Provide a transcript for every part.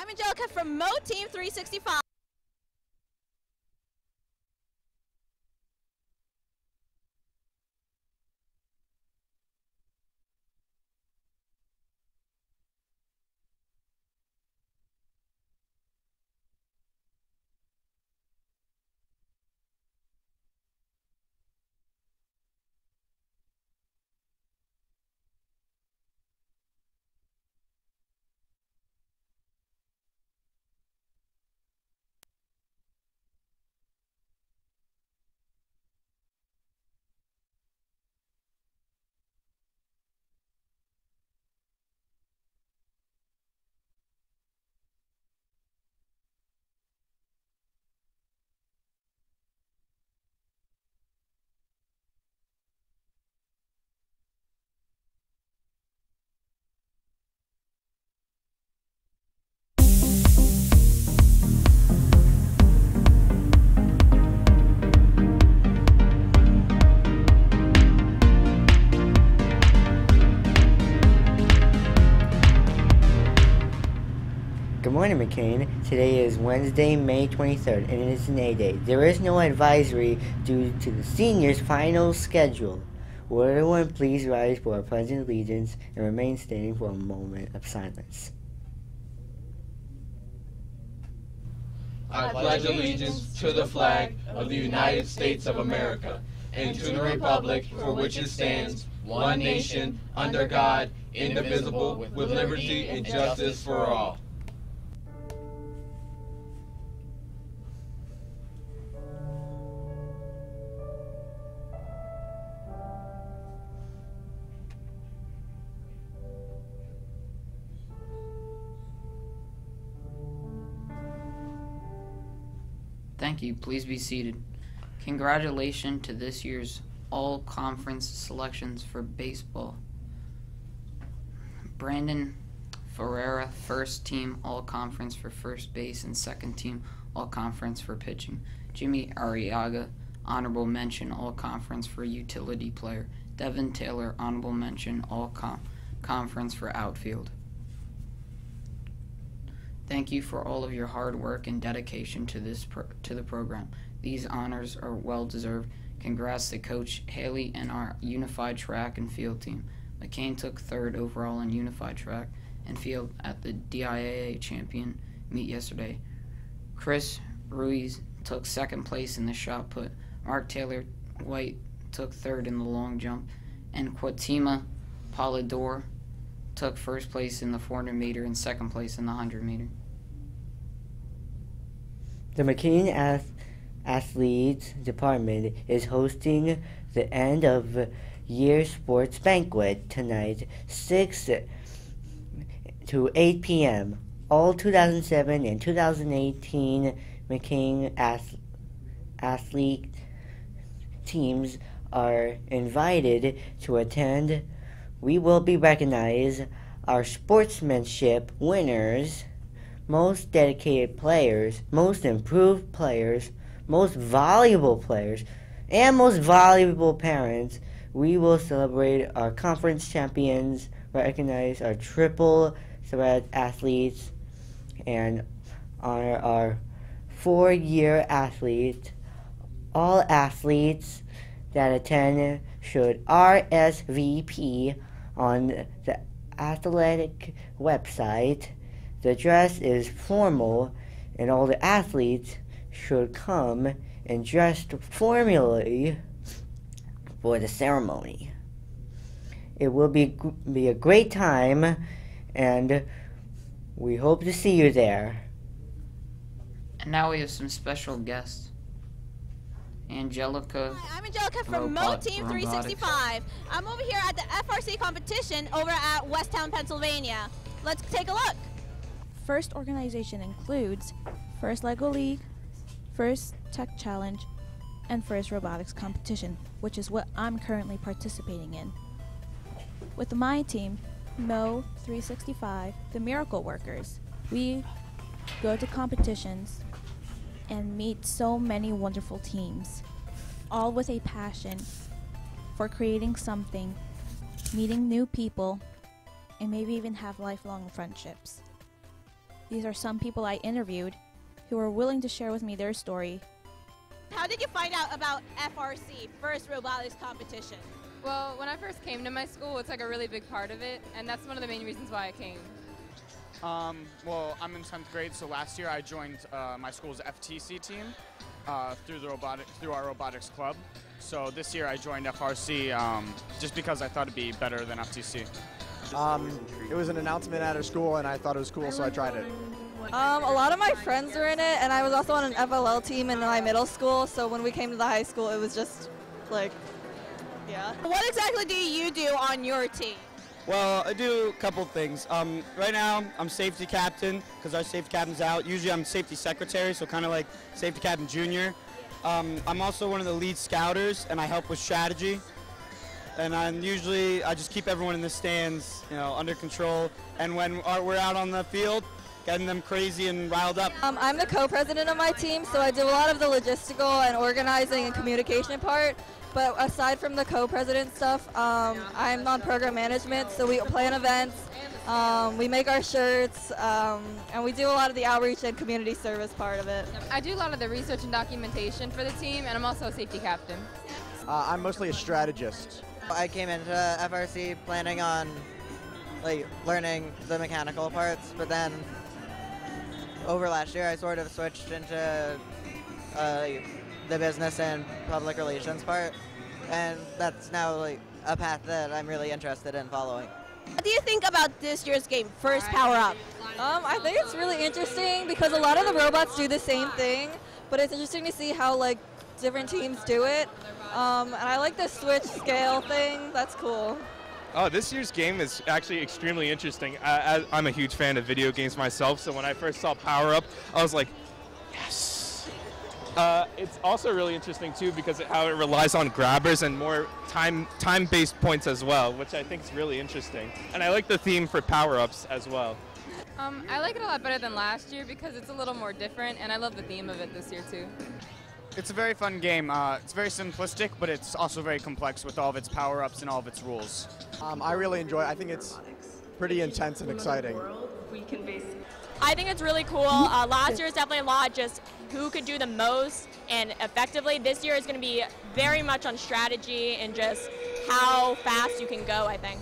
I'm Angelica from Mo Team 365. Good morning, McCain. Today is Wednesday, May 23rd, and it is an A-Day. There is no advisory due to the seniors' final schedule. Will everyone please rise for a pledge of allegiance and remain standing for a moment of silence. I pledge allegiance to the flag of the United States of America and to the republic for which it stands, one nation, under God, indivisible, with liberty and justice for all. Thank you. Please be seated. Congratulations to this year's all-conference selections for baseball. Brandon Ferreira, first team all-conference for first base and second team all-conference for pitching. Jimmy Arriaga, honorable mention all-conference for utility player. Devin Taylor, honorable mention all-conference for outfield. Thank you for all of your hard work and dedication to the program. These honors are well deserved. Congrats to Coach Haley and our unified track and field team. McCain took third overall in unified track and field at the DIAA champion meet yesterday. Chris Ruiz took second place in the shot put. Mark Taylor White took third in the long jump, and Quatima Polidor took first place in the 400 meter and second place in the 100 meter. The McCain Athletes Department is hosting the end of year sports banquet tonight, 6 to 8 p.m. All 2007 and 2018 McCain athlete teams are invited to attend. We will be recognizing our sportsmanship winners, most dedicated players, most improved players, most valuable players, and most valuable parents. We will celebrate our conference champions, recognize our triple threat athletes, and honor our 4-year athletes. All athletes that attend should RSVP on the athletic website. The dress is formal, and all the athletes should come and dressed formally for the ceremony. It will be a great time, and we hope to see you there. And now we have some special guests. Angelica. Hi, I'm Angelica from Mo Team 365. I'm over here at the FRC competition over at Westtown, Pennsylvania. Let's take a look. First organization includes First LEGO League, First Tech Challenge, and First Robotics Competition, which is what I'm currently participating in. With my team, Mo 365, the Miracle Workers, we go to competitions and meet so many wonderful teams, all with a passion for creating something, meeting new people, and maybe even have lifelong friendships. These are some people I interviewed who were willing to share with me their story. How did you find out about FRC, First Robotics Competition? Well, when I first came to my school, it's like a really big part of it, and that's one of the main reasons why I came. Well, I'm in 10th grade, so last year I joined my school's FTC team through our robotics club. So this year I joined FRC just because I thought it'd be better than FTC. It was an announcement at our school, and I thought it was cool, so I tried it. A lot of my friends were in it, and I was also on an FLL team in my middle school, so when we came to the high school, it was just like, yeah. What exactly do you do on your team? Well, I do a couple things. Right now, I'm safety captain because our safety captain's out. Usually I'm safety secretary, so kind of like safety captain junior. I'm also one of the lead scouters, and I help with strategy. And I just keep everyone in the stands, under control. And when we're out on the field, getting them crazy and riled up. I'm the co-president of my team, so I do a lot of the logistical and organizing and communication part. But aside from the co-president stuff, I'm on program management, so we plan events, we make our shirts, and we do a lot of the outreach and community service part of it. I do a lot of the research and documentation for the team, and I'm also a safety captain. I'm mostly a strategist. I came into FRC planning on learning the mechanical parts, but then over last year I sort of switched into the business and public relations part, and that's now a path that I'm really interested in following. What do you think about this year's game, First Power Up? I think it's really interesting because a lot of the robots do the same thing, but it's interesting to see how different teams do it. And I like the switch scale thing. That's cool. Oh, this year's game is actually extremely interesting. I'm a huge fan of video games myself, so when I first saw Power Up, I was like, yes. It's also really interesting too because how it relies on grabbers and more time-based points as well, which I think is really interesting. And I like the theme for power-ups as well. I like it a lot better than last year because it's a little more different, and I love the theme of it this year too. It's a very fun game. It's very simplistic, but it's also very complex with all of its power-ups and all of its rules. I really enjoy it. I think it's pretty intense and exciting. I think it's really cool. Last year was definitely a lot just who could do the most and effectively. This year is going to be very much on strategy and just how fast you can go, I think.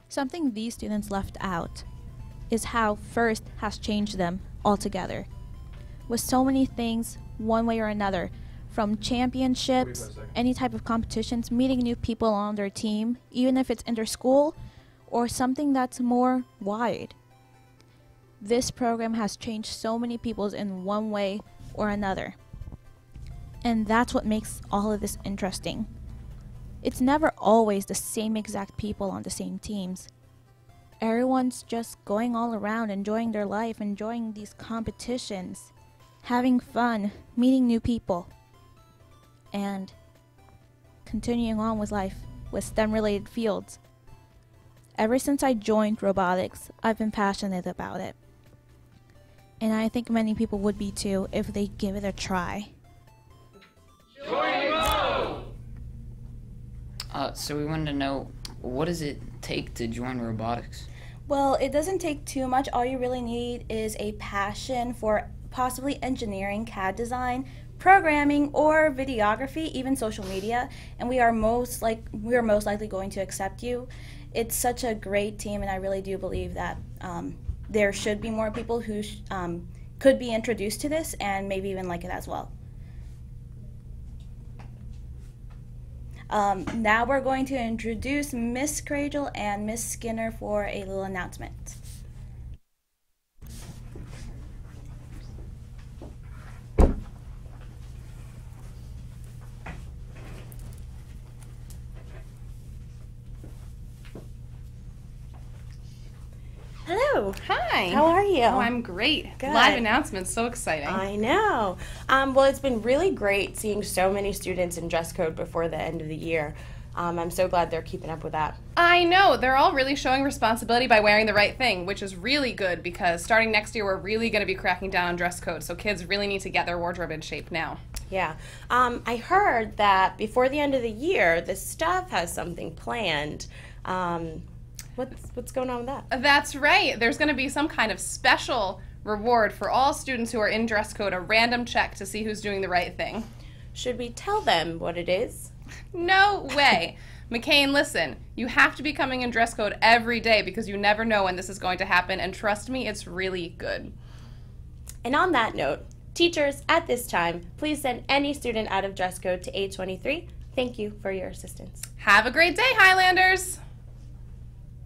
Something these students left out is how FIRST has changed them altogether. With so many things, one way or another, from championships, any type of competitions, meeting new people on their team, even if it's inter-school, or something that's more wide. This program has changed so many people in one way or another. And that's what makes all of this interesting. It's never always the same exact people on the same teams. Everyone's just going all around, enjoying their life, enjoying these competitions, having fun, meeting new people, and continuing on with life with STEM-related fields. Ever since I joined robotics, I've been passionate about it. And I think many people would be too if they give it a try. So we wanted to know, what does it take to join robotics? Well, it doesn't take too much. All you really need is a passion for possibly engineering, CAD design, programming, or videography, even social media, and we are most likely going to accept you. It's such a great team, and I really do believe that there should be more people who could be introduced to this and maybe even like it as well. Now we're going to introduce Miss Cradle and Miss Skinner for a little announcement. Hello. Hi. How are you? Oh, I'm great. Good. Live announcements, so exciting. I know. Well, it's been really great seeing so many students in dress code before the end of the year. I'm so glad they're keeping up with that. I know. They're all really showing responsibility by wearing the right thing, which is really good because starting next year, we're really going to be cracking down on dress code, so kids really need to get their wardrobe in shape now. Yeah. I heard that before the end of the year, the staff has something planned. What's going on with that? That's right. There's going to be some kind of special reward for all students who are in dress code, a random check to see who's doing the right thing. Should we tell them what it is? No way. McCain, listen, you have to be coming in dress code every day because you never know when this is going to happen, and trust me, it's really good. And on that note, teachers, at this time, please send any student out of dress code to 823. Thank you for your assistance. Have a great day, Highlanders!